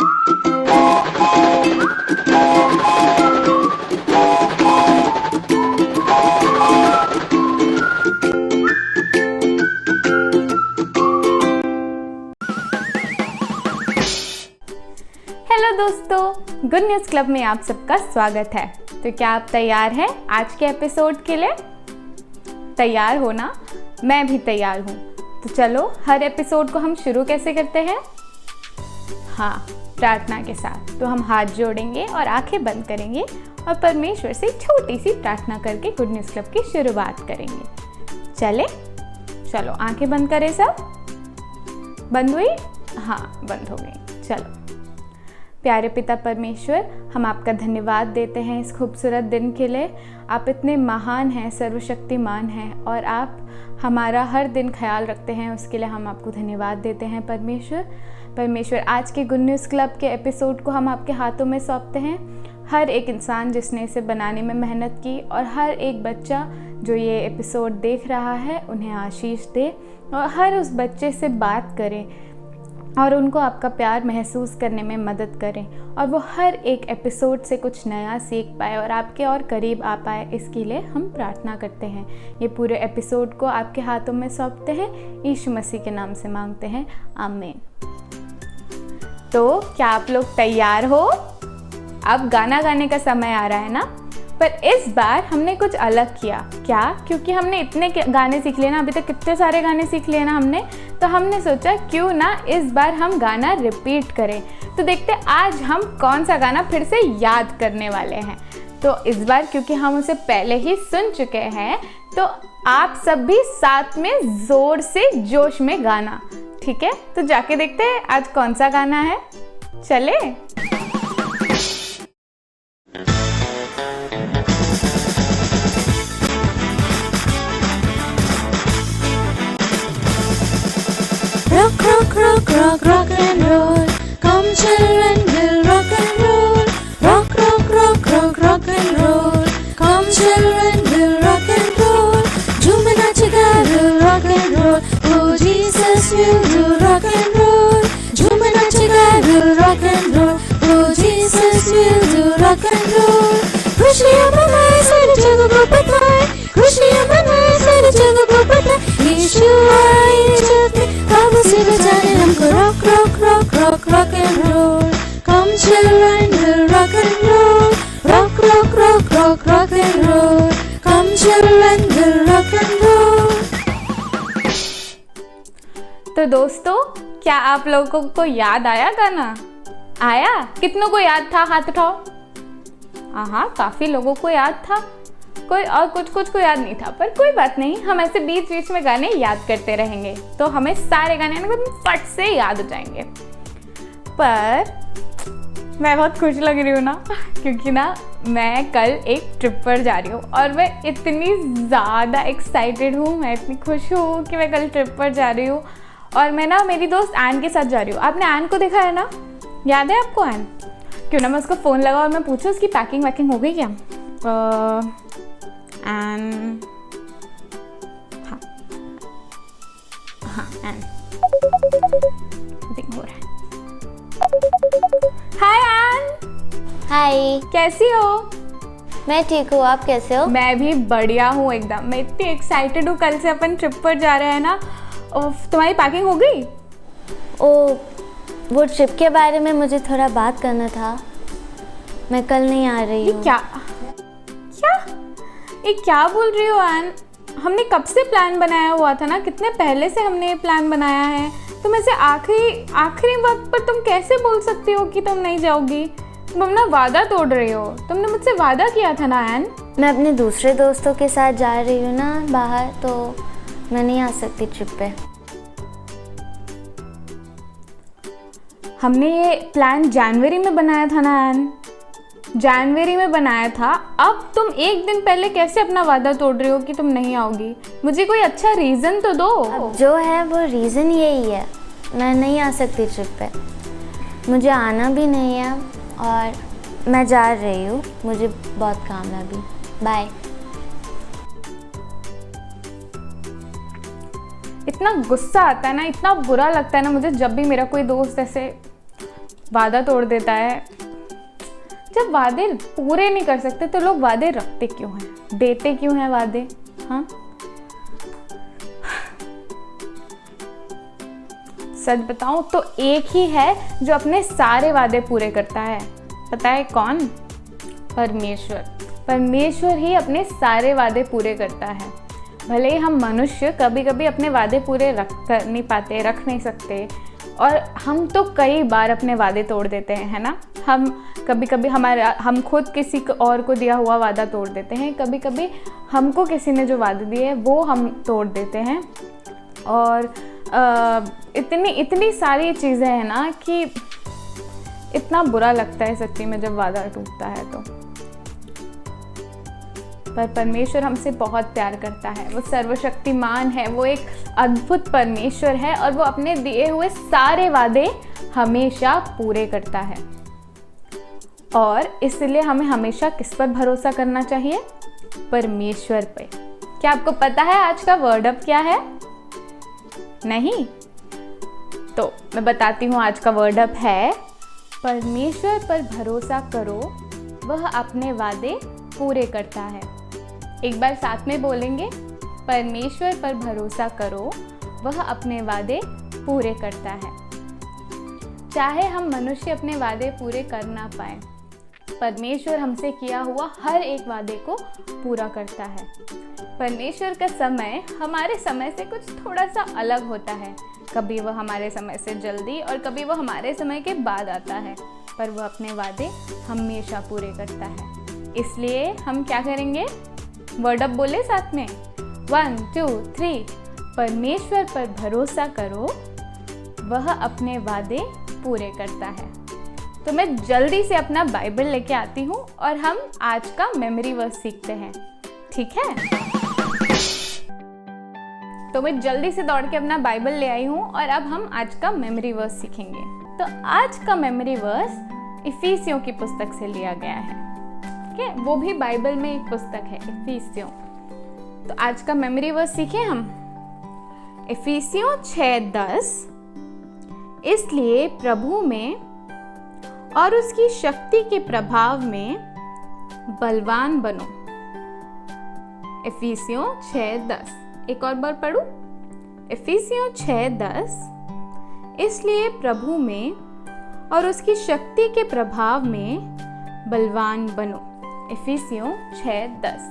Hello दोस्तों, good news club में आप सबका स्वागत है। तो क्या आप तैयार हैं आज के एपिसोड के लिए? तैयार हो ना? मैं भी तैयार हूँ। तो चलो हर एपिसोड को हम शुरू कैसे करते हैं? हाँ, प्रार्थना के साथ। तो हम हाथ जोड़ेंगे और आंखें बंद करेंगे और परमेश्वर से छोटी सी प्रार्थना करके गुड न्यूज़ क्लब की शुरुआत करेंगे। चले? चलो आंखें बंद करें सब। बंद हुई? हाँ, बंद हो गई। चलो। प्यारे पिता परमेश्वर, हम आपका धन्यवाद देते हैं इस खूबसूरत दिन के लिए। आप इतने महान हैं, सर्वशक्तिमान हैं और आप हमारा हर दिन ख्याल रखते हैं, उसके लिए हम आपको धन्यवाद देते हैं परमेश्वर। आज के गुड न्यूज़ क्लब के एपिसोड को हम आपके हाथों में सौंपते हैं। हर एक इंसान जिसने इसे बनाने में मेहनत की और हर एक बच्चा जो ये एपिसोड देख रहा है, उन्हें आशीष दे और हर उस बच्चे से बात करें और उनको आपका प्यार महसूस करने में मदद करें और वो हर एक एपिसोड से कुछ नया सीख पाए और आपके और करीब आ पाए। इसके लिए हम प्रार्थना करते हैं। ये पूरे एपिसोड को आपके हाथों में सौंपते हैं, यीशु मसीह के नाम से मांगते हैं, आमीन। तो क्या आप लोग तैयार हो? अब गाना गाने का समय आ रहा है ना? पर इस बार हमने कुछ अलग किया। क्या? क्योंकि हमने इतने गाने सीख लिए ना, अभी तक कितने सारे गाने सीख लिए ना हमने, तो हमने सोचा क्यों ना इस बार हम गाना रिपीट करें। तो देखते आज हम कौन सा गाना फिर से याद करने वाले हैं। तो इस बार क्योंकि हम उसे पहले ही सुन चुके हैं, तो आप सब भी साथ में ज़ोर से जोश में गाना, ठीक है? तो जाके देखते हैं आज कौन सा गाना है। चले? Rock, rock, rock, rock, rock and roll. Come children, we'll rock and roll. Rock, rock, rock, rock, rock and roll. Come children, we'll rock and roll. Jhoom nachega, we'll rock and roll. Oh Jesus, we'll do rock and roll. Jhoom nachega, we'll rock and roll. Oh Jesus, we'll do rock and roll. खुशियाँ मनाए सारे जग को बताए, खुशियाँ मनाए सारे जग को बताए। यीशु आए जग में पापों से बचाने हमको। Rock, rock, rock, rock, rock and roll. Come children, we'll rock and roll. Rock, rock, rock, rock, rock and roll. Come children, we'll rock and roll. तो दोस्तों, क्या आप लोगों को याद आया गाना? आया? कितनों को याद था? हाथ उठाओ। हाँ, काफ़ी लोगों को याद था। कोई और कुछ को याद नहीं था, पर कोई बात नहीं, हम ऐसे बीच बीच में गाने याद करते रहेंगे तो हमें सारे गाने फट से याद हो जाएंगे। पर मैं बहुत खुश लग रही हूँ ना, क्योंकि ना मैं कल एक ट्रिप पर जा रही हूँ और मैं इतनी ज़्यादा एक्साइटेड हूँ, मैं इतनी खुश हूँ कि मैं कल ट्रिप पर जा रही हूँ। और मैं ना मेरी दोस्त एन के साथ जा रही हूँ। आपने एन को देखा है ना? याद है आपको एन? क्यों ना मैं उसको फ़ोन लगा और मैं पूछूँ उसकी पैकिंग वैकिंग हो गई क्या? एन, हाँ एन हो रहा है। हाय एन। हाय, कैसी हो? मैं ठीक हूँ, आप कैसे हो? मैं भी बढ़िया हूँ एकदम। मैं इतनी एक्साइटेड हूँ, कल से अपन ट्रिप पर जा रहे हैं ना। तुम्हारी पैकिंग हो गई? वो ट्रिप के बारे में मुझे थोड़ा बात करना था। मैं कल नहीं आ रही हूँ। ये क्या बोल रही हो एन? हमने कब से प्लान बनाया हुआ था ना, कितने पहले से हमने ये प्लान बनाया है। तुम ऐसे आखिरी वक्त पर तुम कैसे बोल सकती हो कि तुम नहीं जाओगी? तुम अपना वादा तोड़ रही हो। तुमने मुझसे वादा किया था ना एन। मैं अपने दूसरे दोस्तों के साथ जा रही हूँ ना बाहर, तो मैं नहीं आ सकती ट्रिप पे। हमने ये प्लान जनवरी में बनाया था ना एन, जनवरी में बनाया था। अब तुम एक दिन पहले कैसे अपना वादा तोड़ रही हो कि तुम नहीं आओगी? मुझे कोई अच्छा रीज़न तो दो। अब जो है वो रीज़न यही है, मैं नहीं आ सकती ट्रिप पे। मुझे आना भी नहीं है और मैं जा रही हूँ, मुझे बहुत काम है अभी। बाय। इतना गुस्सा आता है ना, इतना बुरा लगता है ना मुझे जब भी मेरा कोई दोस्त ऐसे वादा तोड़ देता है। जब वादे पूरे नहीं कर सकते तो लोग वादे रखते क्यों हैं, देते क्यों हैं वादे? हाँ, सच बताऊं तो एक ही है जो अपने सारे वादे पूरे करता है। पता है कौन? परमेश्वर। परमेश्वर ही अपने सारे वादे पूरे करता है। भले ही हम मनुष्य कभी कभी अपने वादे पूरे रख नहीं सकते, और हम तो कई बार अपने वादे तोड़ देते हैं, है ना। हम कभी कभी हम खुद किसी और को दिया हुआ वादा तोड़ देते हैं, कभी कभी हमको किसी ने जो वादे दिए वो हम तोड़ देते हैं। और इतनी सारी चीज़ें हैं ना कि इतना बुरा लगता है सच्ची में जब वादा टूटता है तो। पर परमेश्वर हमसे बहुत प्यार करता है, वो सर्वशक्तिमान है, वो एक अद्भुत परमेश्वर है और वो अपने दिए हुए सारे वादे हमेशा पूरे करता है। और इसलिए हमें हमेशा किस पर भरोसा करना चाहिए? परमेश्वर पे। क्या आपको पता है आज का वर्ड अप क्या है? नहीं? तो मैं बताती हूँ, आज का वर्ड अप है परमेश्वर पर भरोसा करो, वह अपने वादे पूरे करता है। एक बार साथ में बोलेंगे, परमेश्वर पर भरोसा करो, वह अपने वादे पूरे करता है। चाहे हम मनुष्य अपने वादे पूरे कर ना पाए, परमेश्वर हमसे किया हुआ हर एक वादे को पूरा करता है। परमेश्वर का समय हमारे समय से कुछ थोड़ा सा अलग होता है। कभी वह हमारे समय से जल्दी और कभी वह हमारे समय के बाद आता है, पर वह अपने वादे हमेशा पूरे करता है। इसलिए हम क्या करेंगे? वर्ड अप बोले साथ में, 1 2 3। परमेश्वर पर भरोसा करो, वह अपने वादे पूरे करता है। तो मैं जल्दी से अपना बाइबल लेके आती हूँ और हम आज का मेमोरी वर्स सीखते हैं, ठीक है? तो मैं जल्दी से दौड़ के अपना बाइबल ले आई हूँ और अब हम आज का मेमोरी वर्स सीखेंगे। तो आज का मेमोरी वर्स इफिसियों की पुस्तक से लिया गया है, ठीक है? वो भी बाइबल में एक पुस्तक है, इफिसियों। तो आज का मेमोरी वर्स सीखें हम। इफिसियों 6:10। इसलिए प्रभु में और उसकी शक्ति के प्रभाव में बलवान बनो। इफिसियों 6:10। एक और बार पढ़ूं। इफिसियों 6:10। इसलिए प्रभु में और उसकी शक्ति के प्रभाव में बलवान बनो। इफिसियों 6:10।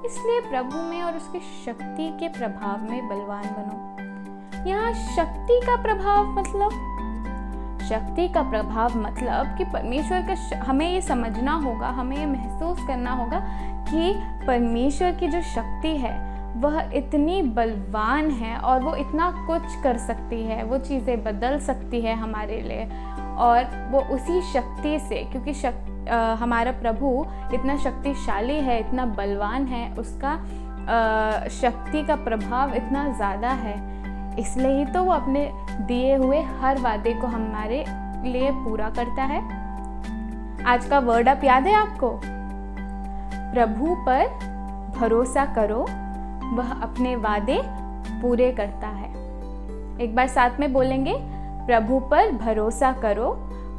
इसलिए प्रभु में और उसकी शक्ति के प्रभाव में बलवान बनो। यहाँ शक्ति का प्रभाव मतलब, शक्ति का प्रभाव मतलब कि परमेश्वर का, हमें ये समझना होगा, हमें ये महसूस करना होगा कि परमेश्वर की जो शक्ति है वह इतनी बलवान है और वो इतना कुछ कर सकती है, वो चीज़ें बदल सकती है हमारे लिए। और वो उसी शक्ति से, क्योंकि हमारा प्रभु इतना शक्तिशाली है, इतना बलवान है, उसका शक्ति का प्रभाव इतना ज़्यादा है, इसलिए ही तो वो अपने दिए हुए हर वादे को हमारे लिए पूरा करता है। आज का वर्ड अप याद है आपको? प्रभु पर भरोसा करो, वह अपने वादे पूरे करता है। एक बार साथ में बोलेंगे, प्रभु पर भरोसा करो,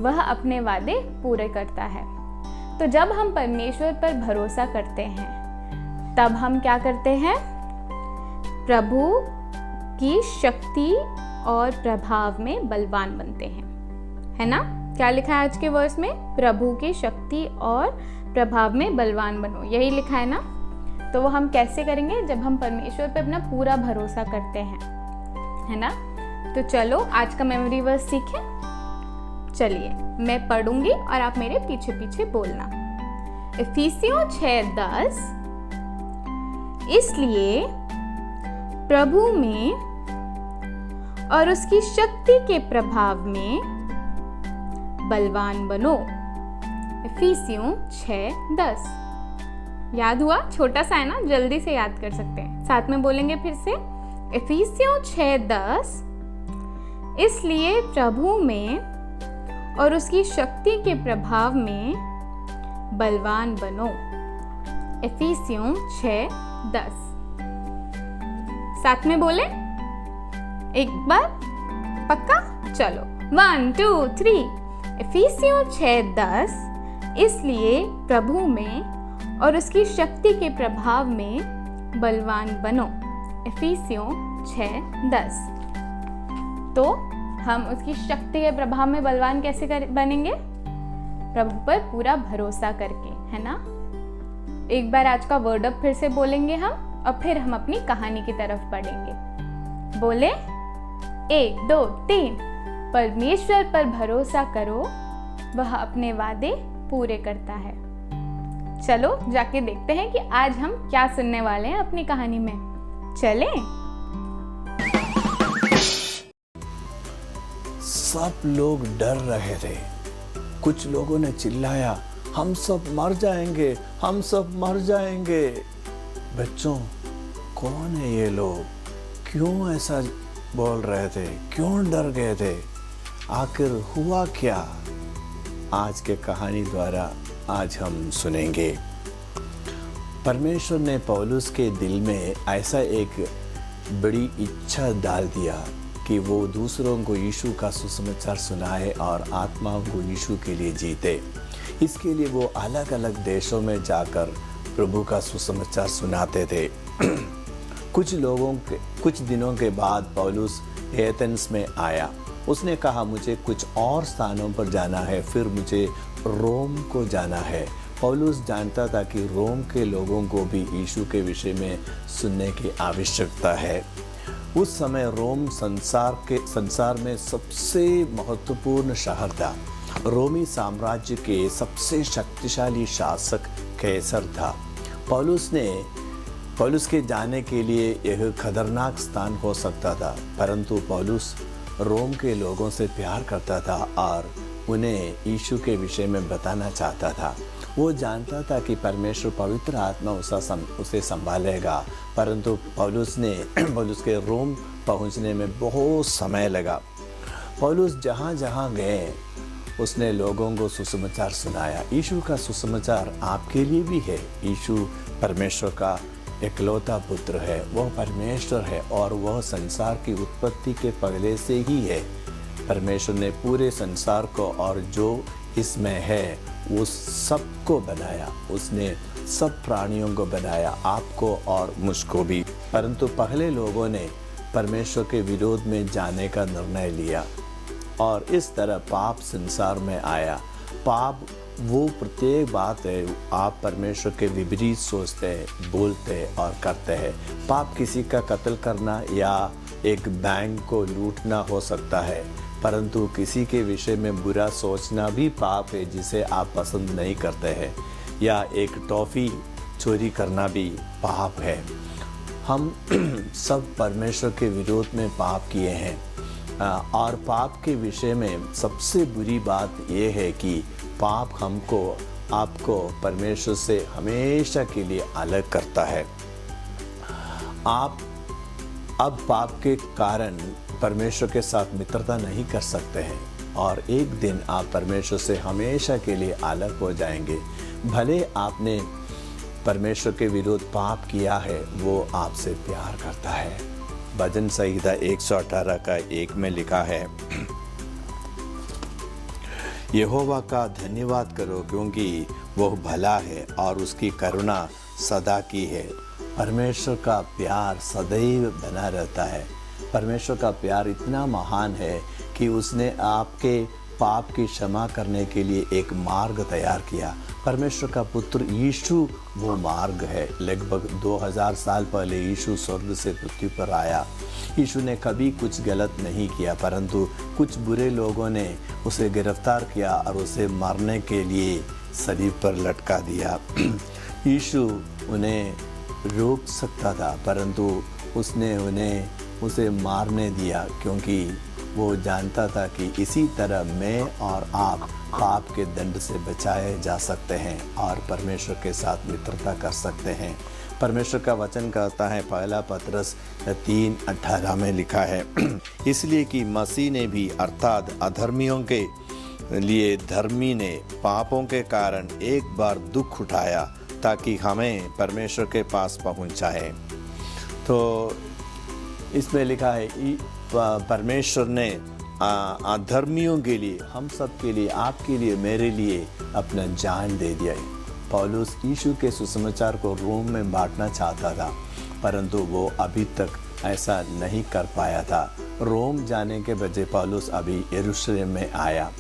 वह अपने वादे पूरे करता है। तो जब हम परमेश्वर पर भरोसा करते हैं तब हम क्या करते हैं? प्रभु की शक्ति और प्रभाव में बलवान बनते हैं, है ना? क्या लिखा है आज के वर्स में? प्रभु की शक्ति और प्रभाव में बलवान बनो, यही लिखा है ना? तो वो हम कैसे करेंगे? जब हम परमेश्वर पे अपना पूरा भरोसा करते हैं, है ना? तो चलो आज का मेमोरी वर्स सीखें। चलिए मैं पढ़ूंगी और आप मेरे पीछे पीछे बोलना। इफिसियों 6:10। इसलिए प्रभु में और उसकी शक्ति के प्रभाव में बलवान बनो। इफिसियों 6:10। याद हुआ? छोटा सा है ना, जल्दी से याद कर सकते हैं। साथ में बोलेंगे फिर से। इफिसियों 6:10। इसलिए प्रभु में और उसकी शक्ति के प्रभाव में बलवान बनो। इफिसियों 6:10। साथ में बोले एक बार, पक्का? चलो 1 2 3। इफिसियों 6:10 इसलिए प्रभु में और उसकी शक्ति के प्रभाव में बलवान बनो। इफिसियों 6:10। तो हम उसकी शक्ति के प्रभाव में बलवान कैसे बनेंगे? प्रभु पर पूरा भरोसा करके, है ना। एक बार आज का वर्ड अप फिर से बोलेंगे हम और फिर हम अपनी कहानी की तरफ बढ़ेंगे। बोले 1 2 3। परमेश्वर पर भरोसा करो, वह अपने वादे पूरे करता है। चलो जाके देखते हैं कि आज हम क्या सुनने वाले हैं अपनी कहानी में। चलें? सब लोग डर रहे थे। कुछ लोगों ने चिल्लाया, हम सब मर जाएंगे, हम सब मर जाएंगे। बच्चों, कौन है ये लोग? क्यों ऐसा बोल रहे थे? क्यों डर गए थे? आखिर हुआ क्या? आज के कहानी द्वारा आज हम सुनेंगे। परमेश्वर ने पौलुस के दिल में ऐसा एक बड़ी इच्छा डाल दिया कि वो दूसरों को यीशु का सुसमाचार सुनाए और आत्माओं को यीशु के लिए जीते। इसके लिए वो अलग अलग देशों में जाकर प्रभु का सुसमाचार सुनाते थे। कुछ दिनों के बाद पौलुस एथेंस में आया। उसने कहा, मुझे कुछ और स्थानों पर जाना है, फिर मुझे रोम को जाना है। पौलुस जानता था कि रोम के लोगों को भी यीशु के विषय में सुनने की आवश्यकता है। उस समय रोम संसार में सबसे महत्वपूर्ण शहर था। रोमी साम्राज्य के सबसे शक्तिशाली शासक कैसर था। पौलुस के जाने के लिए यह खतरनाक स्थान हो सकता था, परंतु पौलुस रोम के लोगों से प्यार करता था और उन्हें यीशु के विषय में बताना चाहता था। वो जानता था कि परमेश्वर पवित्र आत्मा उसे संभालेगा, परंतु पौलुस के रोम पहुंचने में बहुत समय लगा। पौलुस जहाँ जहाँ गए उसने लोगों को सुसमाचार सुनाया। यीशु का सुसमाचार आपके लिए भी है। यीशु परमेश्वर का इकलौता पुत्र है, वह परमेश्वर है और वह संसार की उत्पत्ति के पहले से ही है। परमेश्वर ने पूरे संसार को और जो इसमें है उस सबको बनाया। उसने सब प्राणियों को बनाया, आपको और मुझको भी। परंतु पहले लोगों ने परमेश्वर के विरोध में जाने का निर्णय लिया और इस तरह पाप संसार में आया। पाप वो प्रत्येक बात है, आप परमेश्वर के विपरीत सोचते हैं, बोलते हैं और करते हैं। पाप किसी का कत्ल करना या एक बैंक को लूटना हो सकता है, परंतु किसी के विषय में बुरा सोचना भी पाप है जिसे आप पसंद नहीं करते हैं, या एक टॉफ़ी चोरी करना भी पाप है। हम सब परमेश्वर के विरोध में पाप किए हैं और पाप के विषय में सबसे बुरी बात यह है कि पाप आपको परमेश्वर से हमेशा के लिए अलग करता है। आप अब पाप के कारण परमेश्वर के साथ मित्रता नहीं कर सकते हैं और एक दिन आप परमेश्वर से हमेशा के लिए अलग हो जाएंगे। भले आपने परमेश्वर के विरोध पाप किया है, वो आपसे प्यार करता है। भजन संहिता 118 का 1 में लिखा है, यहोवा का धन्यवाद करो क्योंकि वह भला है और उसकी करुणा सदा की है। परमेश्वर का प्यार सदैव बना रहता है। परमेश्वर का प्यार इतना महान है कि उसने आपके पाप की क्षमा करने के लिए एक मार्ग तैयार किया। परमेश्वर का पुत्र यीशु वो मार्ग है। लगभग 2000 साल पहले यीशु स्वर्ग से पृथ्वी पर आया। यीशु ने कभी कुछ गलत नहीं किया, परंतु कुछ बुरे लोगों ने उसे गिरफ्तार किया और उसे मारने के लिए सलीब पर लटका दिया। यीशु उन्हें रोक सकता था, परंतु उसने उसे मारने दिया, क्योंकि वो जानता था कि इसी तरह मैं और आप पाप के दंड से बचाए जा सकते हैं और परमेश्वर के साथ मित्रता कर सकते हैं। परमेश्वर का वचन कहता है, पहला पतरस 3:18 में लिखा है, इसलिए कि मसीह ने भी अर्थात अधर्मियों के लिए धर्मी ने पापों के कारण एक बार दुख उठाया ताकि हमें परमेश्वर के पास पहुंचाए। तो इसमें लिखा है परमेश्वर ने अधर्मियों के लिए, हम सब के लिए, आपके लिए, मेरे लिए अपना जान दे दिया। पौलुस यीशु के सुसमाचार को रोम में बांटना चाहता था, परंतु वो अभी तक ऐसा नहीं कर पाया था। रोम जाने के बजाय पौलुस अभी यरूशलेम में आया।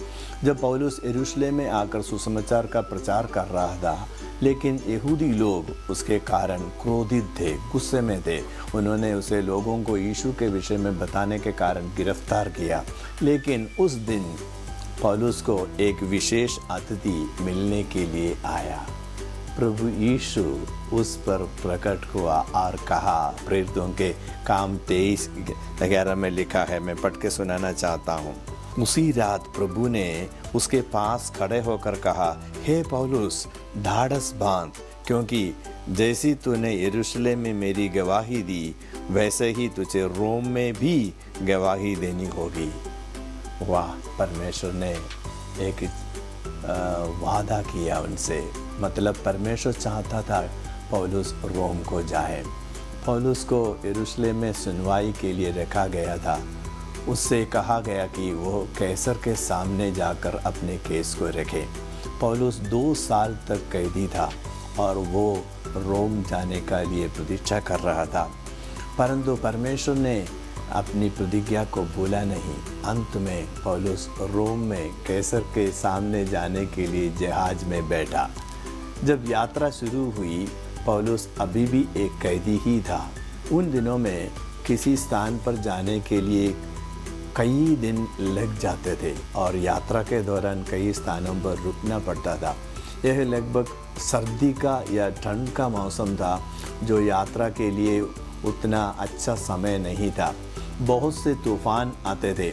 जब पौलुस यरूशलेम में आकर सुसमाचार का प्रचार कर रहा था, लेकिन यहूदी लोग उसके कारण क्रोधित थे, गुस्से में थे। उन्होंने उसे लोगों को यीशु के विषय में बताने के कारण गिरफ्तार किया। लेकिन उस दिन पौलुस को एक विशेष अतिथि मिलने के लिए आया। प्रभु यीशु उस पर प्रकट हुआ और कहा, प्रेरितों के काम 23:11 में लिखा है, मैं पढ़ के सुनाना चाहता हूँ। उसी रात प्रभु ने उसके पास खड़े होकर कहा, हे पौलुस, ढाढ़स बांध, क्योंकि जैसी तूने यरूशलेम में मेरी गवाही दी, वैसे ही तुझे रोम में भी गवाही देनी होगी। वाह, परमेश्वर ने एक वादा किया उनसे। मतलब परमेश्वर चाहता था पौलुस रोम को जाए। पौलुस को यरूशलेम में सुनवाई के लिए रखा गया था। उससे कहा गया कि वो कैसर के सामने जाकर अपने केस को रखे। पौलुस 2 साल तक कैदी था और वो रोम जाने के लिए प्रतीक्षा कर रहा था, परंतु परमेश्वर ने अपनी प्रतिज्ञा को भूला नहीं। अंत में पौलुस रोम में कैसर के सामने जाने के लिए जहाज में बैठा। जब यात्रा शुरू हुई, पौलुस अभी भी एक कैदी ही था। उन दिनों में किसी स्थान पर जाने के लिए कई दिन लग जाते थे और यात्रा के दौरान कई स्थानों पर रुकना पड़ता था। यह लगभग सर्दी का या ठंड का मौसम था, जो यात्रा के लिए उतना अच्छा समय नहीं था। बहुत से तूफान आते थे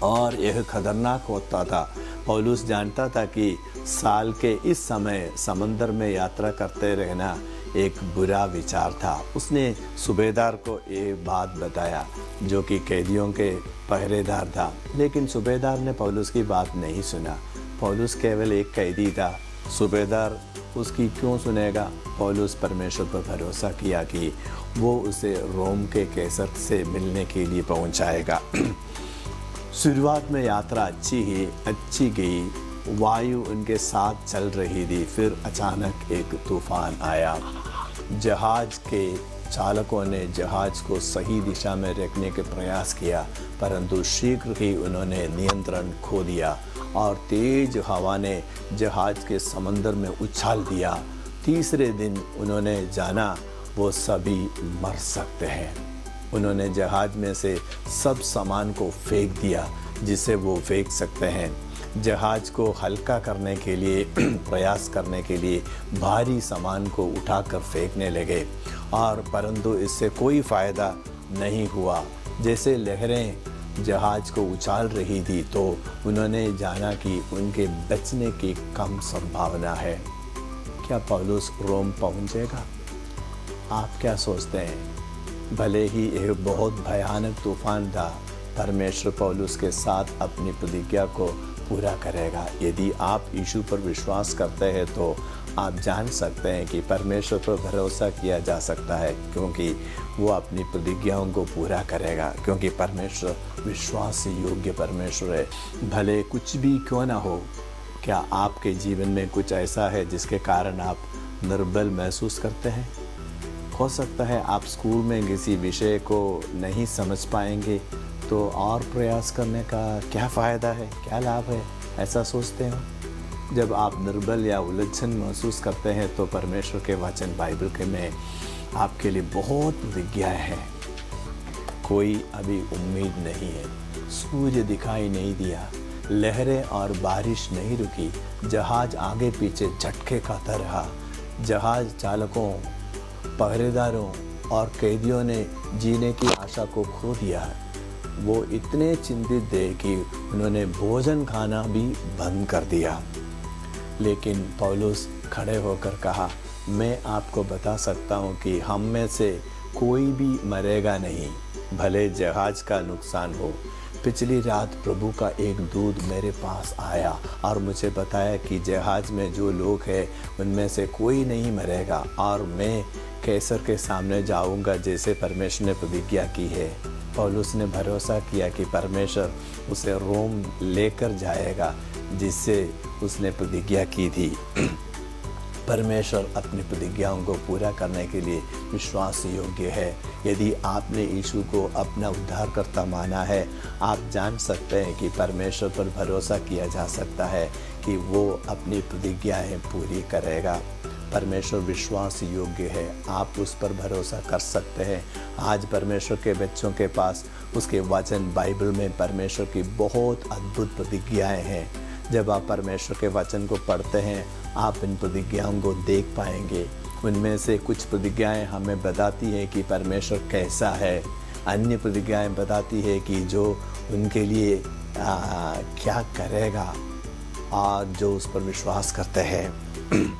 और यह खतरनाक होता था। पौलुस जानता था कि साल के इस समय समंदर में यात्रा करते रहना एक बुरा विचार था। उसने सूबेदार को ये बात बताया, जो कि कैदियों के पहरेदार था, लेकिन सूबेदार ने पौलुस की बात नहीं सुना। पौलुस केवल एक कैदी था, सूबेदार उसकी क्यों सुनेगा। पौलुस परमेश्वर पर भरोसा किया कि वो उसे रोम के कैसर से मिलने के लिए पहुंचाएगा। शुरुआत में यात्रा अच्छी गई, वायु उनके साथ चल रही थी। फिर अचानक एक तूफान आया। जहाज के चालकों ने जहाज को सही दिशा में रखने के प्रयास किया, परंतु शीघ्र ही उन्होंने नियंत्रण खो दिया और तेज हवा ने जहाज के समंदर में उछाल दिया। तीसरे दिन उन्होंने जाना वो सभी मर सकते हैं। उन्होंने जहाज में से सब सामान को फेंक दिया जिसे वो फेंक सकते हैं। जहाज को हल्का करने के लिए प्रयास करने के लिए भारी सामान को उठाकर फेंकने लगे, और परंतु इससे कोई फ़ायदा नहीं हुआ। जैसे लहरें जहाज को उछाल रही थी, तो उन्होंने जाना कि उनके बचने की कम संभावना है। क्या पौलुस रोम पहुंचेगा? आप क्या सोचते हैं? भले ही यह बहुत भयानक तूफान था, परमेश्वर पौलुस के साथ अपनी प्रतिज्ञा को पूरा करेगा। यदि आप यीशु पर विश्वास करते हैं तो आप जान सकते हैं कि परमेश्वर पर भरोसा किया जा सकता है, क्योंकि वो अपनी प्रतिज्ञाओं को पूरा करेगा, क्योंकि परमेश्वर विश्वास योग्य परमेश्वर है। भले कुछ भी क्यों ना हो, क्या आपके जीवन में कुछ ऐसा है जिसके कारण आप निर्बल महसूस करते हैं? हो सकता है आप स्कूल में किसी विषय को नहीं समझ पाएंगे, तो और प्रयास करने का क्या फ़ायदा है, क्या लाभ है, ऐसा सोचते हो? जब आप निर्बल या उलझन महसूस करते हैं तो परमेश्वर के वचन बाइबल के में आपके लिए बहुत प्रतिज्ञाएं हैं। कोई अभी उम्मीद नहीं है, सूर्य दिखाई नहीं दिया, लहरें और बारिश नहीं रुकी, जहाज आगे पीछे झटके खाता रहा। जहाज चालकों, पहरेदारों और कैदियों ने जीने की आशा को खो दिया। वो इतने चिंतित थे कि उन्होंने भोजन खाना भी बंद कर दिया। लेकिन पौलुस खड़े होकर कहा, मैं आपको बता सकता हूँ कि हम में से कोई भी मरेगा नहीं, भले जहाज का नुकसान हो। पिछली रात प्रभु का एक दूत मेरे पास आया और मुझे बताया कि जहाज में जो लोग हैं उनमें से कोई नहीं मरेगा, और मैं कैसर के सामने जाऊंगा जैसे परमेश्वर ने प्रतिज्ञा की है। पौलुस ने भरोसा किया कि परमेश्वर उसे रोम लेकर जाएगा, जिससे उसने प्रतिज्ञा की थी। परमेश्वर अपनी प्रतिज्ञाओं को पूरा करने के लिए विश्वास योग्य है। यदि आपने यीशु को अपना उद्धारकर्ता माना है, आप जान सकते हैं कि परमेश्वर पर भरोसा किया जा सकता है कि वो अपनी प्रतिज्ञाएं पूरी करेगा। परमेश्वर विश्वास योग्य है, आप उस पर भरोसा कर सकते हैं। आज परमेश्वर के बच्चों के पास उसके वचन बाइबल में परमेश्वर की बहुत अद्भुत प्रतिज्ञाएं हैं। जब आप परमेश्वर के वचन को पढ़ते हैं, आप इन प्रतिज्ञाओं को देख पाएंगे। उनमें से कुछ प्रतिज्ञाएं हमें बताती हैं कि परमेश्वर कैसा है, अन्य प्रतिज्ञाएं बताती है कि जो उनके लिए क्या करेगा, और जो उस पर विश्वास करते हैं।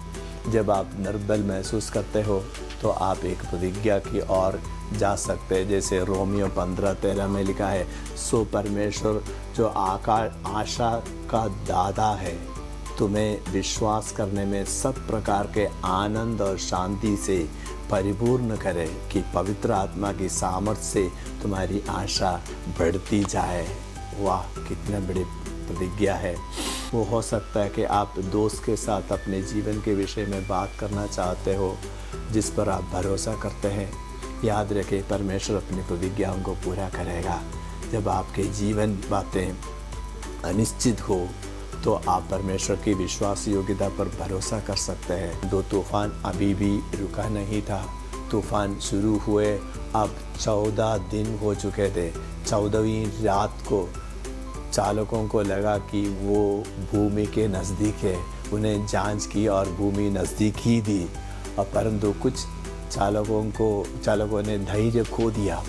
जब आप निर्बल महसूस करते हो तो आप एक प्रतिज्ञा की ओर जा सकते हैं, जैसे रोमियो 15:13 में लिखा है, सो परमेश्वर जो आशा का दाता है, तुम्हें विश्वास करने में सब प्रकार के आनंद और शांति से परिपूर्ण करे कि पवित्र आत्मा की सामर्थ्य से तुम्हारी आशा बढ़ती जाए। वाह, कितना बड़ी प्रतिज्ञा है। वो हो सकता है कि आप दोस्त के साथ अपने जीवन के विषय में बात करना चाहते हो, जिस पर आप भरोसा करते हैं। याद रखें, परमेश्वर अपनी प्रतिज्ञाओं को पूरा करेगा। जब आपके जीवन बातें अनिश्चित हो तो आप परमेश्वर की विश्वास योग्यता पर भरोसा कर सकते हैं। दो तूफान अभी भी रुका नहीं था। तूफान शुरू हुए अब 14 दिन हो चुके थे। 14वीं रात को चालकों को लगा कि वो भूमि के नज़दीक है। उन्हें जांच की और भूमि नज़दीक ही थी, और परंतु कुछ चालकों ने धैर्य खो दिया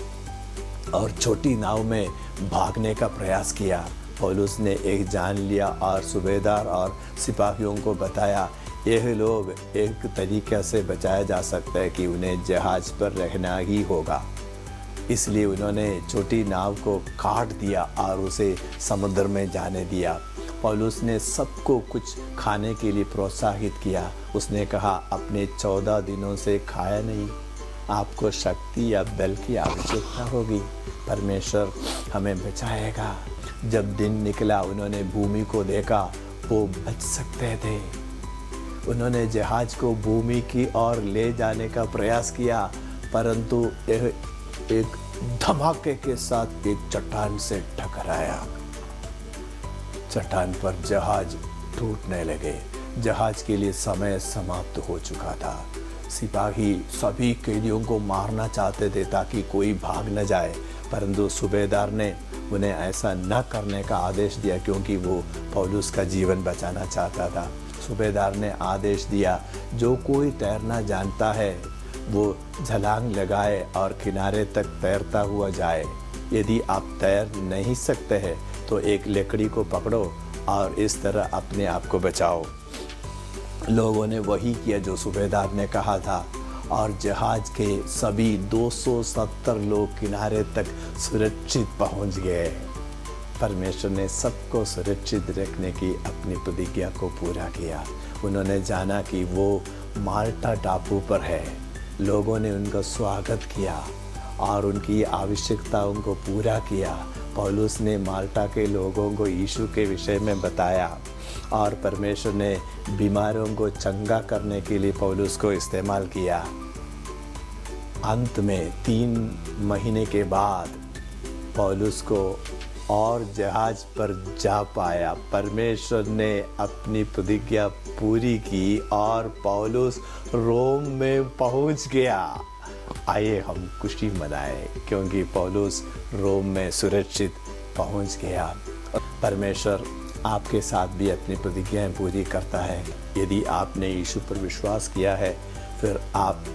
और छोटी नाव में भागने का प्रयास किया। पौलुस ने एक जान लिया और सूबेदार और सिपाहियों को बताया, यह लोग एक तरीके से बचाया जा सकता है कि उन्हें जहाज़ पर रहना ही होगा। इसलिए उन्होंने छोटी नाव को काट दिया और उसे समुद्र में जाने दिया। पौलुस ने सबको कुछ खाने के लिए प्रोत्साहित किया। उसने कहा, अपने 14 दिनों से खाया नहीं, आपको शक्ति या बल की आवश्यकता होगी। परमेश्वर हमें बचाएगा। जब दिन निकला, उन्होंने भूमि को देखा, वो बच सकते थे। उन्होंने जहाज को भूमि की ओर ले जाने का प्रयास किया, परंतु यह एक धमाके के साथ एक चट्टान से टकराया। चट्टान पर जहाज टूटने लगे। जहाज के लिए समय समाप्त हो चुका था। सिपाही सभी कैदियों को मारना चाहते थे ताकि कोई भाग न जाए, परंतु सूबेदार ने उन्हें ऐसा न करने का आदेश दिया, क्योंकि वो पौलुस का जीवन बचाना चाहता था। सूबेदार ने आदेश दिया, जो कोई तैरना जानता है वो छलांग लगाए और किनारे तक तैरता हुआ जाए। यदि आप तैर नहीं सकते हैं तो एक लकड़ी को पकड़ो और इस तरह अपने आप को बचाओ। लोगों ने वही किया जो सूबेदार ने कहा था, और जहाज के सभी 270 लोग किनारे तक सुरक्षित पहुंच गए। परमेश्वर ने सबको सुरक्षित रखने की अपनी प्रतिज्ञा को पूरा किया। उन्होंने जाना कि वो माल्टा टापू पर है। लोगों ने उनका स्वागत किया और उनकी आवश्यकताओं को पूरा किया। पौलुस ने माल्टा के लोगों को यीशु के विषय में बताया, और परमेश्वर ने बीमारों को चंगा करने के लिए पौलुस को इस्तेमाल किया। अंत में 3 महीने के बाद पौलुस को और जहाज पर जा पाया। परमेश्वर ने अपनी प्रतिज्ञा पूरी की और पौलुस रोम में पहुंच गया। आइए हम खुशी मनाएं, क्योंकि पौलुस रोम में सुरक्षित पहुंच गया। परमेश्वर आपके साथ भी अपनी प्रतिज्ञाएं पूरी करता है। यदि आपने यीशु पर विश्वास किया है, फिर आप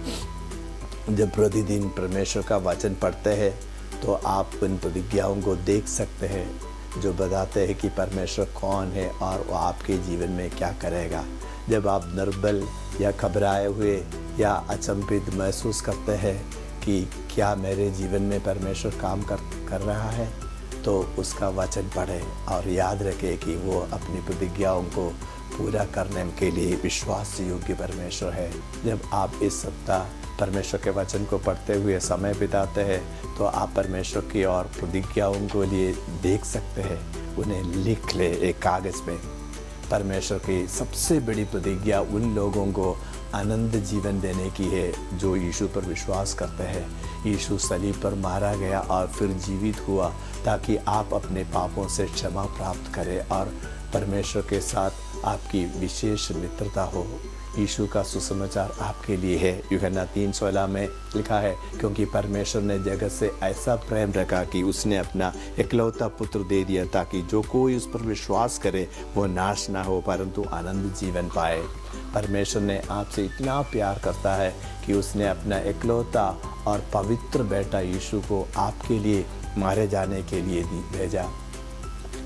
जब प्रतिदिन परमेश्वर का वचन पढ़ते हैं तो आप उन प्रतिज्ञाओं को देख सकते हैं जो बताते हैं कि परमेश्वर कौन है और वो आपके जीवन में क्या करेगा। जब आप निर्बल या घबराए हुए या अचंभित महसूस करते हैं कि क्या मेरे जीवन में परमेश्वर काम कर रहा है, तो उसका वचन पढ़ें और याद रखें कि वो अपनी प्रतिज्ञाओं को पूरा करने के लिए विश्वास योग्य परमेश्वर है। जब आप इस सप्ताह परमेश्वर के वचन को पढ़ते हुए समय बिताते हैं तो आप परमेश्वर की और प्रतिज्ञाओं को लिए देख सकते हैं, उन्हें लिख ले एक कागज़ में। परमेश्वर की सबसे बड़ी प्रतिज्ञा उन लोगों को आनंद जीवन देने की है जो यीशु पर विश्वास करते हैं। यीशु सलीब पर मारा गया और फिर जीवित हुआ ताकि आप अपने पापों से क्षमा प्राप्त करें और परमेश्वर के साथ आपकी विशेष मित्रता हो। यीशु का सुसमाचार आपके लिए है। यूहन्ना 3:16 में लिखा है, क्योंकि परमेश्वर ने जगत से ऐसा प्रेम रखा कि उसने अपना इकलौता पुत्र दे दिया ताकि जो कोई उस पर विश्वास करे वो नाश ना हो परंतु आनंद जीवन पाए। परमेश्वर ने आपसे इतना प्यार करता है कि उसने अपना इकलौता और पवित्र बेटा यीशु को आपके लिए मारे जाने के लिए भेजा।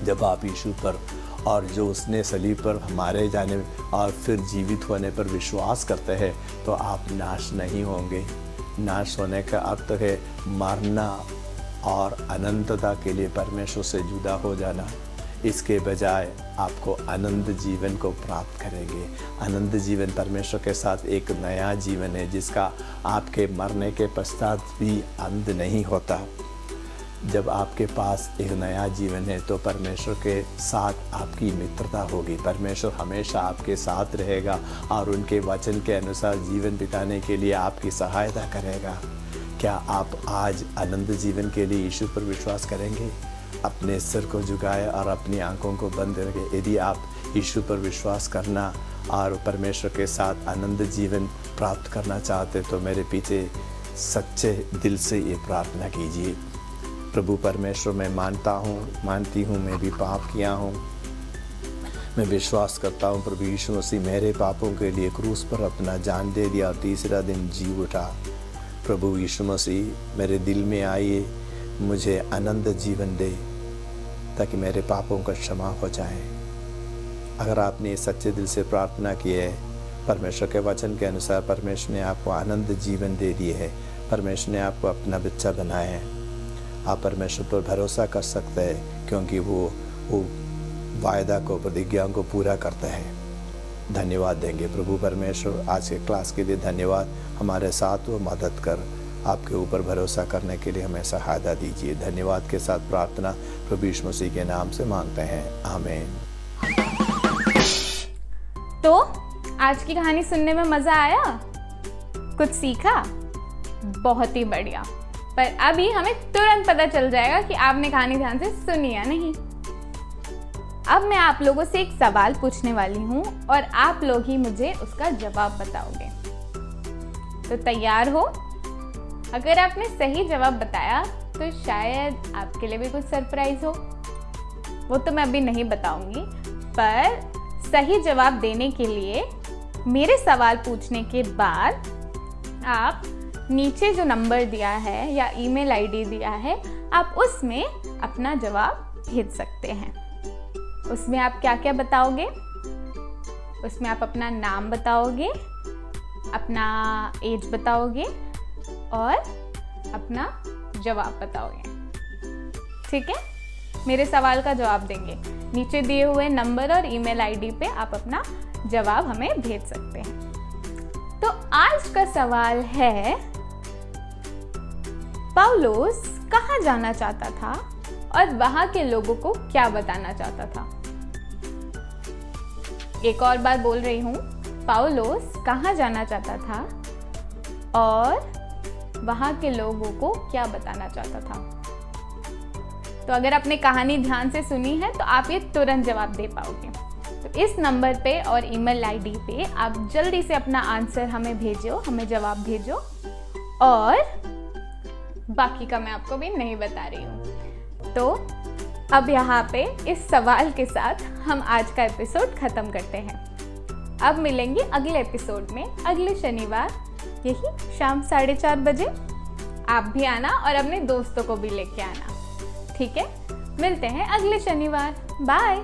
जब आप यीशु पर और जो उसने सलीब पर मारे जाने और फिर जीवित होने पर विश्वास करते हैं तो आप नाश नहीं होंगे। नाश होने का अर्थ है मरना और अनंतता के लिए परमेश्वर से जुदा हो जाना। इसके बजाय आपको आनंद जीवन को प्राप्त करेंगे। आनंद जीवन परमेश्वर के साथ एक नया जीवन है जिसका आपके मरने के पश्चात भी अंत नहीं होता। जब आपके पास एक नया जीवन है तो परमेश्वर के साथ आपकी मित्रता होगी। परमेश्वर हमेशा आपके साथ रहेगा और उनके वचन के अनुसार जीवन बिताने के लिए आपकी सहायता करेगा। क्या आप आज आनंद जीवन के लिए यीशु पर विश्वास करेंगे? अपने सिर को झुकाए और अपनी आंखों को बंद रखें। यदि आप यीशु पर विश्वास करना और परमेश्वर के साथ आनंद जीवन प्राप्त करना चाहते तो मेरे पीछे सच्चे दिल से ये प्रार्थना कीजिए। प्रभु परमेश्वर, मैं मानती हूँ मैं भी पाप किया हूँ। मैं विश्वास करता हूँ प्रभु यीशु मसीह मेरे पापों के लिए क्रूस पर अपना जान दे दिया और तीसरा दिन जी उठा। प्रभु यीशु मसीह मेरे दिल में आइए, मुझे आनंद जीवन दे ताकि मेरे पापों का क्षमा हो जाए। अगर आपने सच्चे दिल से प्रार्थना की है, परमेश्वर के वचन के अनुसार परमेश्वर ने आपको आनंद जीवन दे दिए है, परमेश्वर ने आपको अपना बच्चा बनाया है, आप परमेश्वर पर भरोसा कर सकते हैं क्योंकि वो वायदा को, प्रतिज्ञाओं को पूरा करता है। धन्यवाद देंगे प्रभु परमेश्वर। आज के क्लास के लिए धन्यवाद। हमारे साथ वो मदद कर आपके ऊपर भरोसा करने के लिए हमें सहायता दीजिए। धन्यवाद के साथ प्रार्थना प्रभु यीशु मसीह के नाम से मांगते हैं, आमीन। तो आज की कहानी सुनने में मजा आया? कुछ सीखा? बहुत ही बढ़िया। पर अभी हमें तुरंत पता चल जाएगा कि आपने कहानी ध्यान से सुनी या नहीं। अब मैं आप लोगों से एक सवाल पूछने वाली हूँ और आप लोग ही मुझे उसका जवाब बताओगे। तो तैयार हो? अगर आपने सही जवाब बताया तो शायद आपके लिए भी कुछ सरप्राइज हो। वो तो मैं अभी नहीं बताऊंगी, पर सही जवाब देने के लिए मेरे सवाल पूछने के बाद आप नीचे जो नंबर दिया है या ईमेल आईडी दिया है, आप उसमें अपना जवाब भेज सकते हैं। उसमें आप क्या क्या बताओगे? उसमें आप अपना नाम बताओगे, अपना एज बताओगे और अपना जवाब बताओगे। ठीक है? मेरे सवाल का जवाब देंगे। नीचे दिए हुए नंबर और ईमेल आईडी पे आप अपना जवाब हमें भेज सकते हैं। तो आज का सवाल है, पौलुस कहाँ जाना चाहता था और वहां के लोगों को क्या बताना चाहता था? एक और बार बोल रही हूं, पौलुस कहाँ जाना चाहता था और वहां के लोगों को क्या बताना चाहता था? तो अगर आपने कहानी ध्यान से सुनी है तो आप ये तुरंत जवाब दे पाओगे। तो इस नंबर पे और ईमेल आईडी पे आप जल्दी से अपना आंसर हमें भेजो, हमें जवाब भेजो। और बाकी का मैं आपको भी नहीं बता रही हूँ। तो अब यहाँ पे इस सवाल के साथ हम आज का एपिसोड खत्म करते हैं। अब मिलेंगे अगले एपिसोड में अगले शनिवार, यही शाम 4:30 बजे। आप भी आना और अपने दोस्तों को भी लेके आना। ठीक है? मिलते हैं अगले शनिवार। बाय।